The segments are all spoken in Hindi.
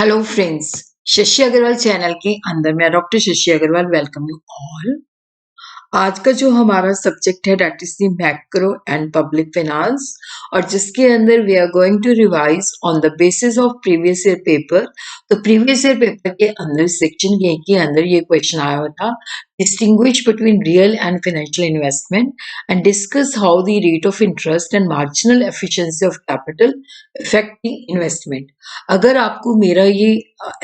Hello friends, Shashi Agrawal channel के अंदर मैं doctor Shashi Agrawal welcome you all. आज का जो हमारा सब्जेक्ट है that is the macro and public finance और जिसके अंदर we are going to revise on the basis of previous year paper. तो प्रीवियस ईयर पेपर के अंदर सेक्शन ए के अंदर ये क्वेश्चन आया हुआ था, distinguish between real and financial investment and discuss how the rate of interest and marginal efficiency of capital effect the investment. अगर आपको मेरा ये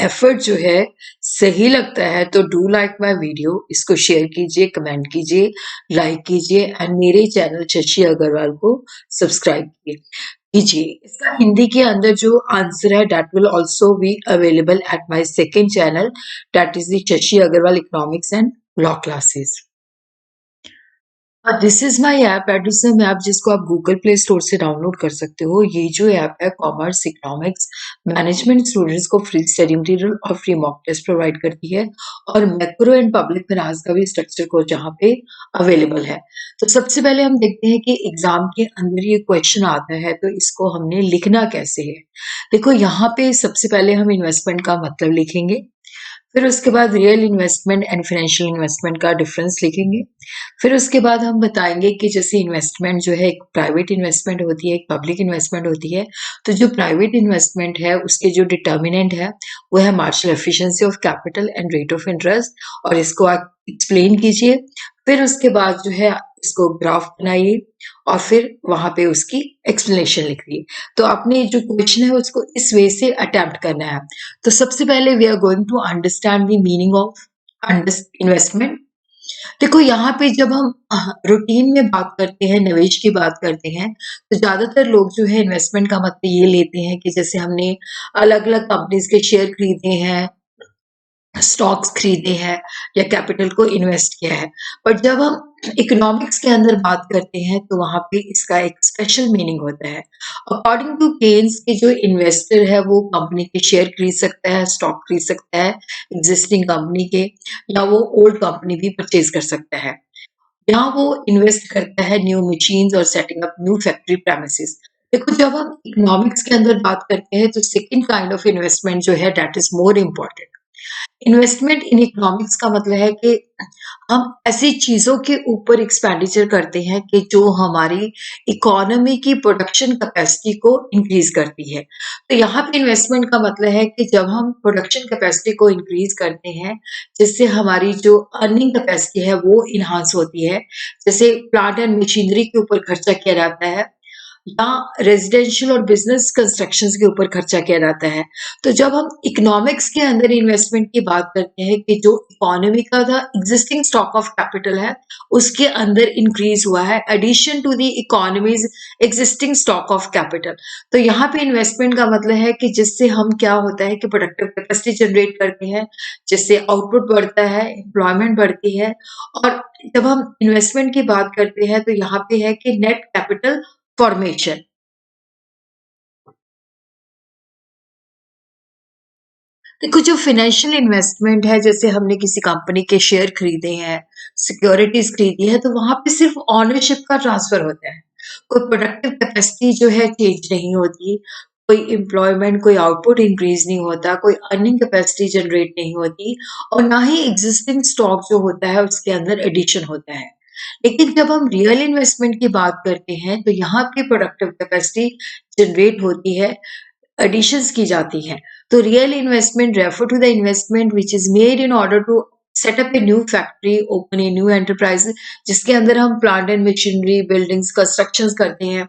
एफर्ट जो है सही लगता है तो डू लाइक माय वीडियो, इसको शेयर कीजिए, कमेंट कीजिए, लाइक कीजिए एंड मेरे चैनल शशि अग्रवाल को सब्सक्राइब कीजिए। इसका हिंदी के अंदर जो आंसर है that will also be available at my second channel that is the Shashi Agrawal economics and law classes. This is my app, Edusum app, जिसको आप गूगल प्ले स्टोर से डाउनलोड कर सकते हो। ये जो ऐप है कॉमर्स, इकोनॉमिक्स, मैनेजमेंट स्टूडेंट्स को फ्री स्टडी मटेरियल और फ्री मॉक टेस्ट प्रोवाइड करती है और मैक्रो एंड पब्लिक फाइनेंस का भी स्ट्रक्चर कोर्स यहाँ पे अवेलेबल है। तो सबसे पहले हम देखते हैं कि एग्जाम के अंदर ये क्वेश्चन आता है तो इसको हमने लिखना कैसे है। देखो यहाँ पे सबसे पहले हम इन्वेस्टमेंट का मतलब लिखेंगे, फिर उसके बाद real investment and financial investment का डिफरेंस लिखेंगे। फिर उसके बाद हम बताएंगे कि जैसे इन्वेस्टमेंट जो है एक प्राइवेट इन्वेस्टमेंट होती है, एक पब्लिक इन्वेस्टमेंट होती है। तो जो प्राइवेट इन्वेस्टमेंट है उसके जो डिटर्मिनेंट है वो है marginal efficiency of capital and rate of interest, और इसको आप एक्सप्लेन कीजिए। फिर उसके बाद जो है इसको ग्राफ बनाइए और फिर वहां पे उसकी एक्सप्लेनेशन लिखिए। तो आपने जो क्वेश्चन है उसको इस वे से अटेम्प्ट करना है। तो सबसे पहले we are going to understand the meaning of investment. देखो यहाँ पे जब हम रूटीन में बात करते हैं, निवेश की बात करते हैं, तो ज्यादातर लोग जो है इन्वेस्टमेंट का मतलब ये लेते हैं कि जैसे हमने अलग अलग कंपनीज के शेयर खरीदे हैं, स्टॉक्स खरीदे हैं या कैपिटल को इन्वेस्ट किया है। पर जब हम इकोनॉमिक्स के अंदर बात करते हैं तो वहां पे इसका एक स्पेशल मीनिंग होता है। अकॉर्डिंग टू केन्स के जो इन्वेस्टर है वो कंपनी के शेयर खरीद सकता है, स्टॉक खरीद सकता है एग्जिस्टिंग कंपनी के, या वो ओल्ड कंपनी भी परचेज कर सकता है। यहाँ वो इन्वेस्ट करता है न्यू मशीन्स और setting up new factory premises. देखो जब हम इकोनॉमिक्स के अंदर बात करते हैं तो सेकंड काइंड ऑफ इन्वेस्टमेंट जो है that is more important. Investment in economics का मतलब है कि हम ऐसी चीजों के ऊपर एक्सपेंडिचर करते हैं कि जो हमारी इकोनॉमी की प्रोडक्शन कैपेसिटी को इंक्रीज करती है। तो यहाँ पे इन्वेस्टमेंट का मतलब है कि जब हम प्रोडक्शन कैपेसिटी को इंक्रीज करते हैं जिससे हमारी जो अर्निंग कैपेसिटी है वो इन्हांस होती है। जैसे प्लांट एंड मशीनरी के ऊपर खर्चा किया जाता है या रेजिडेंशियल और बिजनेस कंस्ट्रक्शंस के ऊपर खर्चा किया जाता है। तो जब हम इकोनॉमिक्स के अंदर इन्वेस्टमेंट की बात करते हैं कि जो इकोनॉमी का था एग्जिस्टिंग स्टॉक ऑफ कैपिटल है उसके अंदर इंक्रीज हुआ है addition to the economy's existing stock of capital. तो यहाँ पे इन्वेस्टमेंट का मतलब है कि जिससे हम क्या होता है कि प्रोडक्टिव कैपेसिटी जनरेट करते हैं, जिससे आउटपुट बढ़ता है, एम्प्लॉयमेंट बढ़ती है। और जब हम इन्वेस्टमेंट की बात करते हैं तो यहाँ पे है कि नेट कैपिटल फॉर्मेशन। देखो जो फाइनेंशियल इन्वेस्टमेंट है, जैसे हमने किसी कंपनी के शेयर खरीदे हैं, सिक्योरिटीज खरीदी है, तो वहां पे सिर्फ ओनरशिप का ट्रांसफर होता है। कोई प्रोडक्टिव कैपेसिटी जो है चेंज नहीं होती, कोई एम्प्लॉयमेंट, कोई आउटपुट इंक्रीज नहीं होता, कोई अर्निंग कैपेसिटी जनरेट नहीं होती, और ना ही एग्जिस्टिंग स्टॉक जो होता है उसके अंदर एडिशन होता है। लेकिन जब हम रियल इन्वेस्टमेंट की बात करते हैं तो यहाँ पे प्रोडक्टिव कैपेसिटी जनरेट होती है, एडिशंस की जाती हैं। तो real investment refer to the investment which is made in order to set up a new factory, open a new enterprise, जिसके अंदर हम plant and machinery, buildings, constructions करते हैं।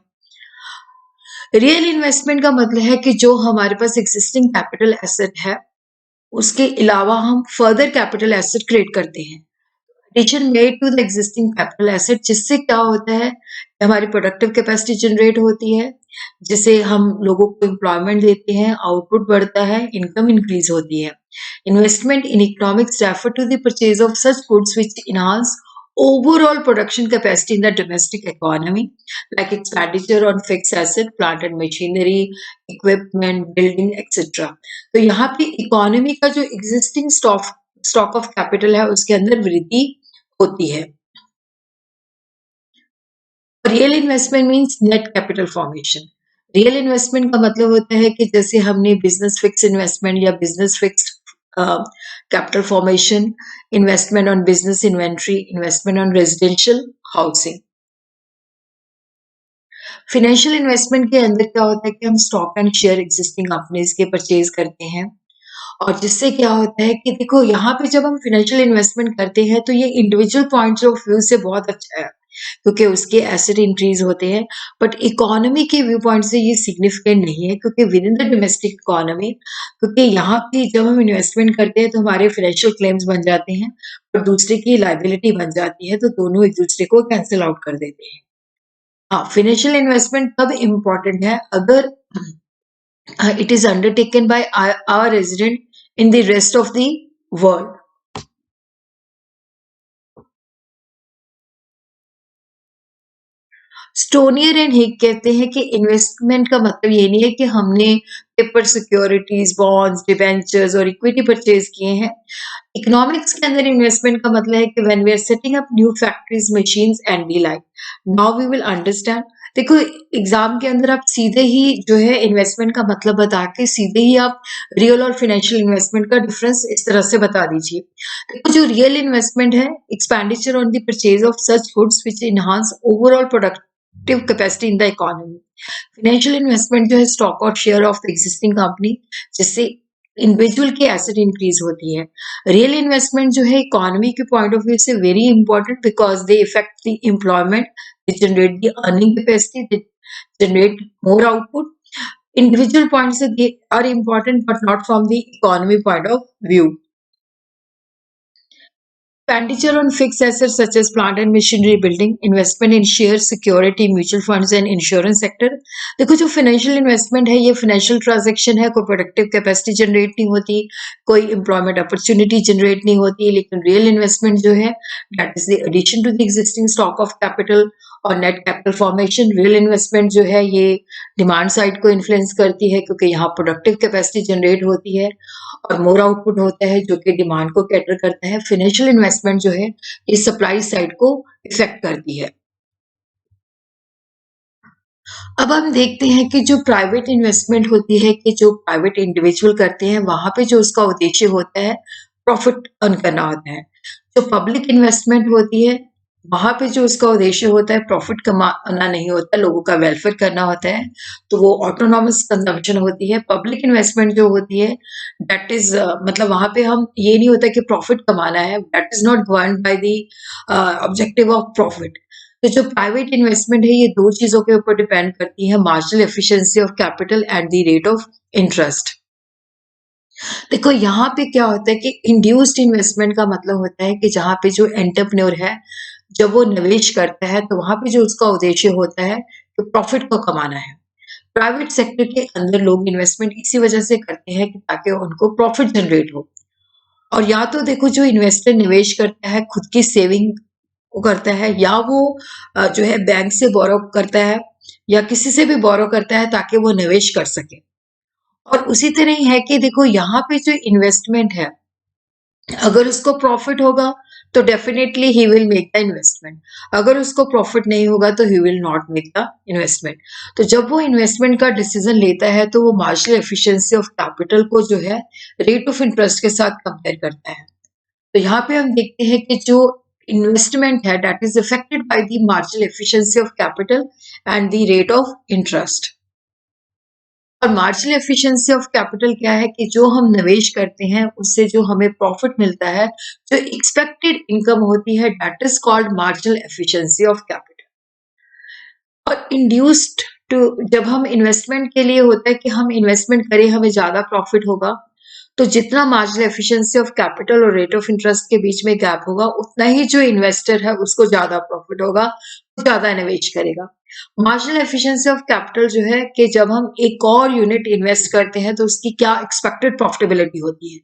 रियल इन्वेस्टमेंट का मतलब है कि जो हमारे पास एग्जिस्टिंग कैपिटल एसेट है उसके अलावा हम फर्दर कैपिटल एसेट क्रिएट करते हैं, addition made to the existing capital asset, जिससे क्या होता है कि हमारी प्रोडक्टिव कैपेसिटी जनरेट होती है, जिसे हम लोगों को एम्प्लॉयमेंट देते हैं, आउटपुट बढ़ता है, इनकम इंक्रीज होती है। Investment in economics refer to the purchase of such goods which enhance overall production capacity in the domestic economy, like expenditure on fixed asset, plant and machinery, equipment, building, etc. तो यहाँ पे इकोनॉमी का जो एग्जिस्टिंग स्टॉक ऑफ कैपिटल है उसके अंदर वृद्धि होती है। Real investment means net capital formation. Real investment का मतलब होता है कि जैसे हमने बिजनेस फिक्स इन्वेस्टमेंट या business fixed capital formation, investment on business inventory, investment on residential housing. Financial investment के अंदर क्या होता है कि हम stock and share existing companies के परचेज करते हैं, और जिससे क्या होता है कि देखो यहाँ पे जब हम फाइनेंशियल इन्वेस्टमेंट करते हैं तो ये इंडिविजुअल पॉइंट्स ऑफ व्यू से बहुत अच्छा है, क्योंकि उसके एसेट इंक्रीज होते हैं। बट इकोनॉमी के व्यू पॉइंट से ये सिग्निफिकेंट नहीं है, क्योंकि with in the domestic economy, क्योंकि यहाँ पे जब हम इन्वेस्टमेंट करते हैं तो हमारे फाइनेंशियल क्लेम्स बन जाते हैं और दूसरे की लाइबिलिटी बन जाती है, तो दोनों एक दूसरे को कैंसिल आउट कर देते हैं। हाँ, फाइनेंशियल इन्वेस्टमेंट तब इम्पोर्टेंट है अगर it is undertaken by our resident in the rest of the world. Stonier and Hague कहते हैं कि इन्वेस्टमेंट का मतलब ये नहीं है कि हमने पेपर सिक्योरिटीज, बॉन्ड्स, डिबेंचर्स और इक्विटी परचेज किए हैं। इकोनॉमिक्स के अंदर इन्वेस्टमेंट का मतलब है कि when we are setting up new factories, machines and the like. Now we will understand. देखो, एग्जाम के अंदर आप सीधे ही जो है इन्वेस्टमेंट का मतलब बता के सीधे ही आप रियल और फाइनेंशियल इन्वेस्टमेंट का डिफरेंस इस तरह से बता दीजिए। देखो, जो रियल इन्वेस्टमेंट है, expenditure on the purchase of such goods which enhance overall productive capacity in the economy. Financial investment जो है स्टॉक और share of the existing company, जिससे इंडिविजुअल की एसेट इंक्रीज होती है। रियल इन्वेस्टमेंट जो है इकोनॉमी के पॉइंट ऑफ व्यू से very important, because they effect the employment, they generate the earning capacity, they generate more output. Individual point से they are important but not from the economy point of view. Expenditure on fixed assets such as plant and machinery building, investment in shares, security, mutual funds and insurance sector। देखो, जो फाइनेंशियल इन्वेस्टमेंट है ये फाइनेंशियल ट्रांजैक्शन है, कोई प्रोडक्टिव कैपेसिटी जनरेट नहीं होती, कोई एम्प्लॉयमेंट अपॉर्चुनिटी जनरेट नहीं होती। लेकिन रियल इन्वेस्टमेंट जो है that is the addition to the existing stock of capital और net capital formation. Real investment जो है ये डिमांड साइड को इन्फ्लुएंस करती है, क्योंकि यहाँ प्रोडक्टिव कैपेसिटी जनरेट होती है और मोर आउटपुट होता है, जो कि डिमांड को कैटर करता है। फाइनेंशियल इन्वेस्टमेंट जो है ये सप्लाई साइड को इफेक्ट करती है। अब हम देखते हैं कि जो प्राइवेट इन्वेस्टमेंट होती है, कि जो प्राइवेट इंडिविजुअल करते हैं, वहां पे जो उसका उद्देश्य होता है प्रॉफिट अर्न करना होता है। जो पब्लिक इन्वेस्टमेंट होती है वहां पे जो उसका उद्देश्य होता है प्रॉफिट कमाना नहीं होता, लोगों का वेलफेयर करना होता है, तो वो ऑटोनॉमस कंजम्पशन होती है। पब्लिक इन्वेस्टमेंट जो होती है दैट इज मतलब वहां पे हम ये नहीं होता कि प्रॉफिट कमाना है, that is not govern by the objective of profit. तो जो प्राइवेट इन्वेस्टमेंट है ये दो चीजों के ऊपर डिपेंड करती है, marginal efficiency of capital and the rate of interest. देखो, यहाँ पे क्या होता है कि इंड्यूस्ड इन्वेस्टमेंट का मतलब होता है कि जहाँ पे जो एंटरप्रेन्योर है जब वो निवेश करता है तो वहां पे जो उसका उद्देश्य होता है कि प्रॉफिट को कमाना है। प्राइवेट सेक्टर के अंदर लोग इन्वेस्टमेंट इसी वजह से करते हैं कि ताकि उनको प्रॉफिट जनरेट हो। और या तो देखो, जो इन्वेस्टर निवेश करता है खुद की सेविंग को करता है, या वो जो है बैंक से बोरो करता है या किसी से भी बोरो करता है ताकि वो निवेश कर सके। और उसी तरह ही है कि देखो, यहाँ पे जो इन्वेस्टमेंट है अगर उसको प्रॉफिट होगा तो definitely he will make the investment, अगर उसको प्रॉफिट नहीं होगा तो he will not make the investment. तो जब वो इन्वेस्टमेंट का डिसीजन लेता है तो वो मार्जिनल एफिशिएंसी ऑफ कैपिटल को जो है रेट ऑफ इंटरेस्ट के साथ कंपेयर करता है। तो यहाँ पे हम देखते हैं कि जो इन्वेस्टमेंट है that is affected by the marginal efficiency of capital and the rate of interest. और मार्जिनल एफिशिएंसी ऑफ कैपिटल क्या है कि जो हम निवेश करते हैं उससे जो हमें प्रॉफिट मिलता है, जो एक्सपेक्टेड इनकम होती है, that is called marginal efficiency of capital. और इंड्यूस्ड टू जब हम इन्वेस्टमेंट के लिए होता है कि हम इन्वेस्टमेंट करें हमें ज्यादा प्रॉफिट होगा, तो जितना मार्जिनल एफिशिएंसी ऑफ कैपिटल और रेट ऑफ इंटरेस्ट के बीच में गैप होगा उतना ही जो इन्वेस्टर है उसको ज्यादा प्रॉफिट होगा, ज्यादा निवेश करेगा। मार्जिनल एफिशिएंसी ऑफ कैपिटल जो है कि जब हम एक और यूनिट इन्वेस्ट करते हैं तो उसकी क्या एक्सपेक्टेड प्रॉफिटेबिलिटी होती है।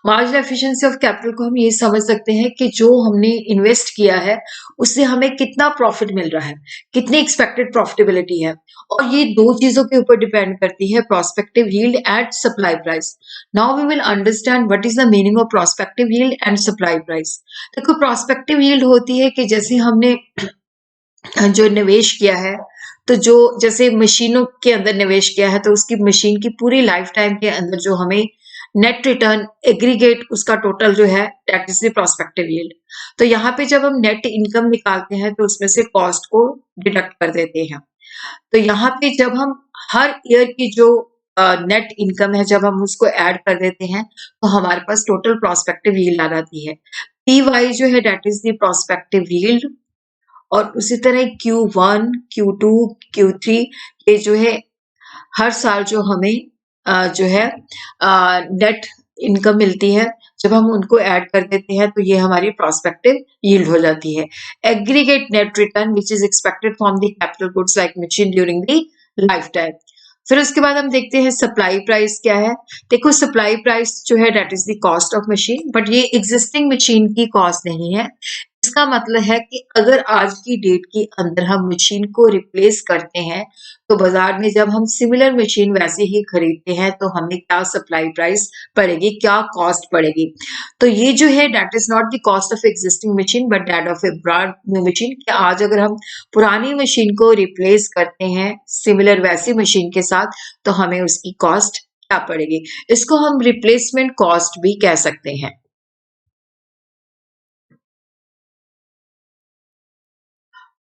मार्जिनल एफिशिएंसी ऑफ कैपिटल को हम ये समझ सकते हैं कि जो हमने इन्वेस्ट किया है उससे हमें कितना प्रॉफिट मिल रहा है, कितनी एक्सपेक्टेड प्रॉफिटेबिलिटी है। और ये दो चीजों के ऊपर डिपेंड करती है, prospective yield and supply price. Now we will understand what is the meaning of prospective yield and supply price. देखो, प्रोस्पेक्टिव यील्ड होती है कि जैसे हमने जो निवेश किया है तो जो जैसे मशीनों के अंदर निवेश किया है तो उसकी मशीन की पूरी लाइफ टाइम के अंदर जो हमें नेट रिटर्न एग्रीगेट उसका टोटल जो है that is the prospective yield. तो यहाँ पे जब हम नेट इनकम निकालते हैं तो उसमें से कॉस्ट को डिडक्ट कर देते हैं। तो यहाँ पे जब हम हर ईयर की जो नेट इनकम है जब हम उसको ऐड कर देते हैं तो हमारे पास टोटल प्रोस्पेक्टिव यील्ड आ जाती है। पी वाई जो है that is the prospective yield. और उसी तरह Q1, Q2, Q3 ये जो है हर साल जो हमें जो है नेट इनकम मिलती है जब हम उनको ऐड कर देते हैं तो ये हमारी प्रोस्पेक्टिव यील्ड हो जाती है। Aggregate net return which is expected from the capital goods like machine during the life time. फिर उसके बाद हम देखते हैं सप्लाई प्राइस क्या है। देखो सप्लाई प्राइस जो है that is the cost of machine, but ये एग्जिस्टिंग मशीन की कॉस्ट नहीं है। इसका मतलब है कि अगर आज की डेट के अंदर हम मशीन को रिप्लेस करते हैं तो बाजार में जब हम सिमिलर मशीन वैसे ही खरीदते हैं तो हमें क्या सप्लाई प्राइस पड़ेगी, क्या कॉस्ट पड़ेगी। तो ये जो है that is not the cost of existing machine but that of A brand new machine. कि आज अगर हम पुरानी मशीन को रिप्लेस करते हैं सिमिलर वैसी मशीन के साथ तो हमें उसकी कॉस्ट क्या पड़ेगी। इसको हम रिप्लेसमेंट कॉस्ट भी कह सकते हैं।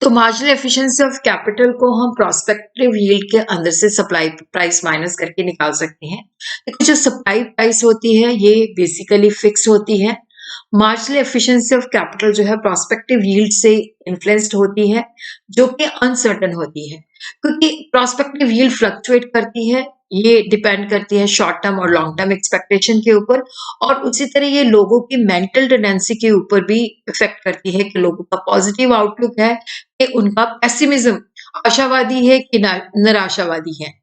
तो मार्जिनल एफिशिएंसी ऑफ कैपिटल को हम प्रोस्पेक्टिव यील्ड के अंदर से सप्लाई प्राइस माइनस करके निकाल सकते हैं। देखो जो सप्लाई प्राइस होती है ये बेसिकली फिक्स होती है। मार्जिनल एफिशिएंसी ऑफ कैपिटल जो है प्रोस्पेक्टिव यील्ड से इन्फ्लुएंस्ड होती है जो कि अनसर्टन होती है क्योंकि प्रोस्पेक्टिव यील्ड फ्लक्चुएट करती है। ये डिपेंड करती है शॉर्ट टर्म और लॉन्ग टर्म एक्सपेक्टेशन के ऊपर और उसी तरह ये लोगों की मेंटल टेंडेंसी के ऊपर भी इफेक्ट करती है कि लोगों का पॉजिटिव आउटलुक है कि उनका पेसिमिज्म आशावादी है कि निराशावादी है।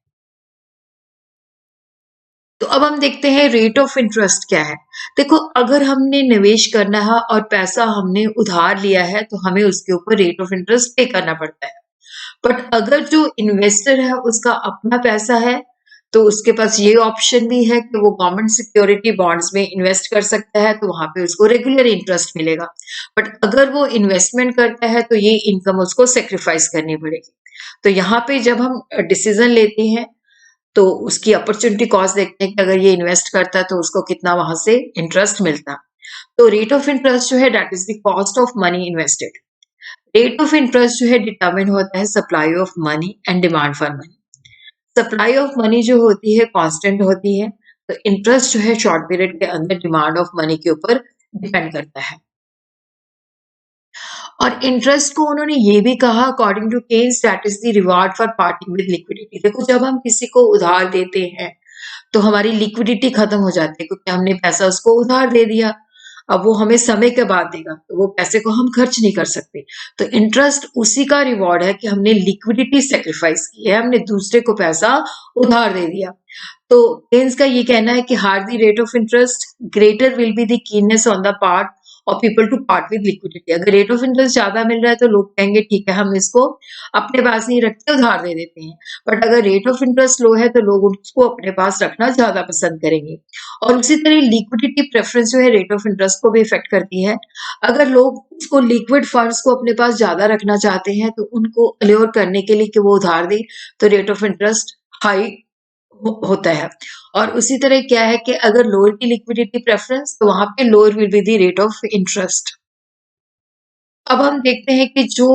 तो अब हम देखते हैं रेट ऑफ इंटरेस्ट क्या है। देखो अगर हमने निवेश करना है और पैसा हमने उधार लिया है तो हमें उसके ऊपर रेट ऑफ इंटरेस्ट पे करना पड़ता है। बट अगर जो इन्वेस्टर है उसका अपना पैसा है तो उसके पास ये ऑप्शन भी है कि वो गवर्नमेंट सिक्योरिटी बॉन्ड्स में इन्वेस्ट कर सकता है तो वहां पे उसको रेगुलर इंटरेस्ट मिलेगा। बट अगर वो इन्वेस्टमेंट करता है तो ये इनकम उसको सेक्रीफाइस करनी पड़ेगी। तो यहाँ पे जब हम डिसीजन लेते हैं तो उसकी अपॉर्चुनिटी कॉस्ट देखते हैं कि अगर ये इन्वेस्ट करता है तो उसको कितना वहां से इंटरेस्ट मिलता। तो रेट ऑफ इंटरेस्ट जो है that is the cost of money invested. Rate of interest जो है डिटरमिन होता है supply of money and demand for money. Supply of money जो होती है कांस्टेंट होती है तो इंटरेस्ट जो है शॉर्ट पीरियड के अंदर डिमांड ऑफ मनी के ऊपर डिपेंड करता है। और इंटरेस्ट को उन्होंने ये भी कहा according to Keynes that is the reward for parting with liquidity. देखो जब हम किसी को उधार देते हैं तो हमारी लिक्विडिटी खत्म हो जाती है क्योंकि हमने पैसा उसको उधार दे दिया। अब वो हमें समय के बाद देगा तो वो पैसे को हम खर्च नहीं कर सकते। तो इंटरेस्ट उसी का रिवॉर्ड है कि हमने लिक्विडिटी सेक्रीफाइस की है, हमने दूसरे को पैसा उधार दे दिया। तो केन्स का ये कहना है कि higher the rate of interest greater will be the keenness on the part और people to part with liquidity. अगर रेट ऑफ इंटरेस्ट ज्यादा मिल रहा है तो लोग कहेंगे ठीक है हम इसको अपने पास नहीं रखते उधार दे देते हैं। बट अगर रेट ऑफ इंटरेस्ट लो है तो लोग उसको अपने पास रखना ज्यादा पसंद करेंगे। और उसी तरह लिक्विडिटी प्रेफरेंस जो है रेट ऑफ इंटरेस्ट को भी इफेक्ट करती है। अगर लोग उसको लिक्विड फंड्स को अपने पास ज्यादा रखना चाहते हैं तो उनको अल्योर करने के लिए कि वो उधार दे तो रेट ऑफ इंटरेस्ट हाई होता है। और उसी तरह क्या है कि अगर लोअर की लिक्विडिटी प्रेफरेंस तो वहां पे lower will be the rate of interest. अब हम देखते हैं कि जो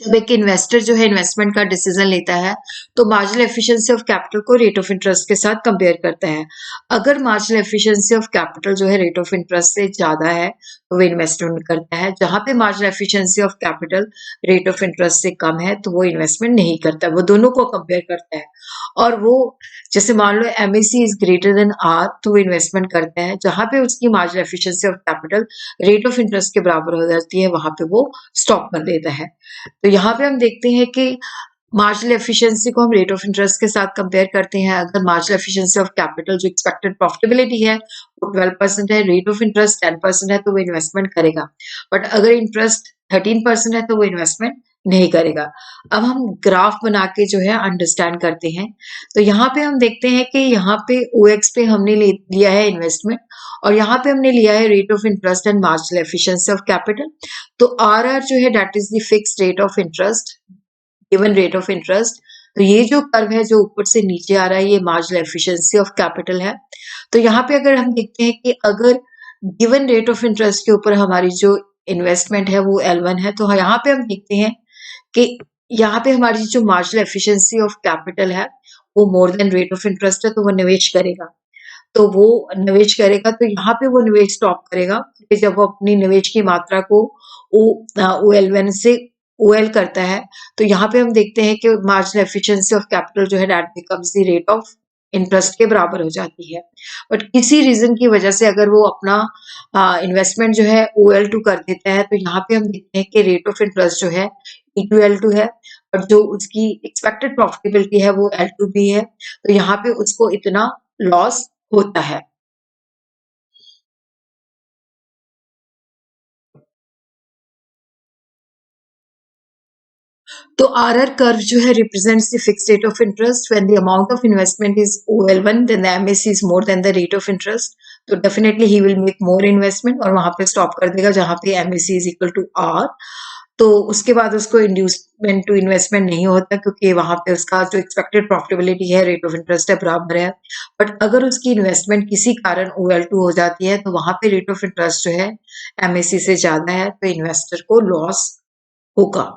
जब एक इन्वेस्टर जो है इन्वेस्टमेंट का डिसीजन लेता है तो मार्जिनल एफिशिएंसी ऑफ कैपिटल को रेट ऑफ इंटरेस्ट के साथ कंपेयर करता है। अगर मार्जिनल एफिशिएंसी ऑफ कैपिटल जो है रेट ऑफ इंटरेस्ट से ज्यादा है तो वो इन्वेस्टमेंट करता है। जहां पे marginal efficiency of capital rate of interest से कम है तो वो इन्वेस्टमेंट नहीं करता, वो दोनों को कंपेयर करता है। और वो जैसे मान लो MAC is greater than R तो वो इन्वेस्टमेंट करता है। जहां पे उसकी marginal efficiency of capital rate of interest के बराबर हो जाती है वहां पे वो स्टॉप कर देता है। तो यहाँ पे हम देखते हैं कि मार्जिनल एफिशिएंसी को हम रेट ऑफ इंटरेस्ट के साथ कंपेयर करते हैं। अगर मार्जिनल एफिशिएंसी ऑफ कैपिटल जो एक्सपेक्टेड प्रॉफिटेबिलिटी है वो 12% है, रेट ऑफ इंटरेस्ट 10% है तो वो इन्वेस्टमेंट करेगा। बट अगर इंटरेस्ट 13% है तो वो इन्वेस्टमेंट नहीं करेगा। अब हम ग्राफ बना के जो है अंडरस्टैंड करते हैं। तो यहाँ पे हम देखते हैं कि यहाँ पे OX पे हमने लिया है इन्वेस्टमेंट और यहाँ पे हमने लिया है rate of interest and marginal efficiency of capital. तो RR जो है that is the fixed rate of interest given rate of interest. तो ये जो कर्व है जो ऊपर से नीचे आ रहा है ये मार्जिनल एफिशिएंसी ऑफ कैपिटल है। तो यहाँ पे अगर हम देखते हैं कि अगर गिवन रेट ऑफ इंटरेस्ट के ऊपर हमारी जो इन्वेस्टमेंट है वो L1 है, तो यहाँ पे हम देखते हैं कि यहाँ पे हमारी जो मार्जिनल एफिशिएंसी ऑफ कैपिटल है वो more than rate of interest है, तो वो निवेश करेगा। तो वो निवेश करेगा तो यहाँ पे वो निवेश स्टॉप करेगा कि जब वो अपनी निवेश की मात्रा को OL1 से OL करता है, तो यहाँ पे हम देखते हैं कि मार्जिनल एफिशिएंसी ऑफ कैपिटल जो है that becomes the rate of interest के बराबर हो जाती है। बट किसी रीजन की वजह से अगर वो अपना इन्वेस्टमेंट जो है OL2 कर देता है, तो यहाँ पे हम देखते हैं कि रेट ऑफ इंटरेस्ट जो है E2L2 है और जो उसकी एक्सपेक्टेड प्रॉफिटेबिलिटी है वो L2 भी है। तो यहाँ पे उसको इतना लॉस होता है। तो आरआर कर्व जो है represents the fixed rate of interest when the amount of investment is OL1 then the MAC is more than the rate of interest. तो definitely he will make more investment और वहां पे स्टॉप कर देगा जहां पे MAC is equal to R। तो उसके बाद उसको इंड्यूसमेंट टू इन्वेस्टमेंट नहीं होता क्योंकि वहां पे उसका जो एक्सपेक्टेड प्रॉफिटेबिलिटी है रेट ऑफ इंटरेस्ट है बराबर है। बट अगर उसकी इन्वेस्टमेंट किसी कारण OL2 हो जाती है तो वहां पे रेट ऑफ इंटरेस्ट जो है MAC से ज्यादा है, तो इन्वेस्टर को लॉस होगा।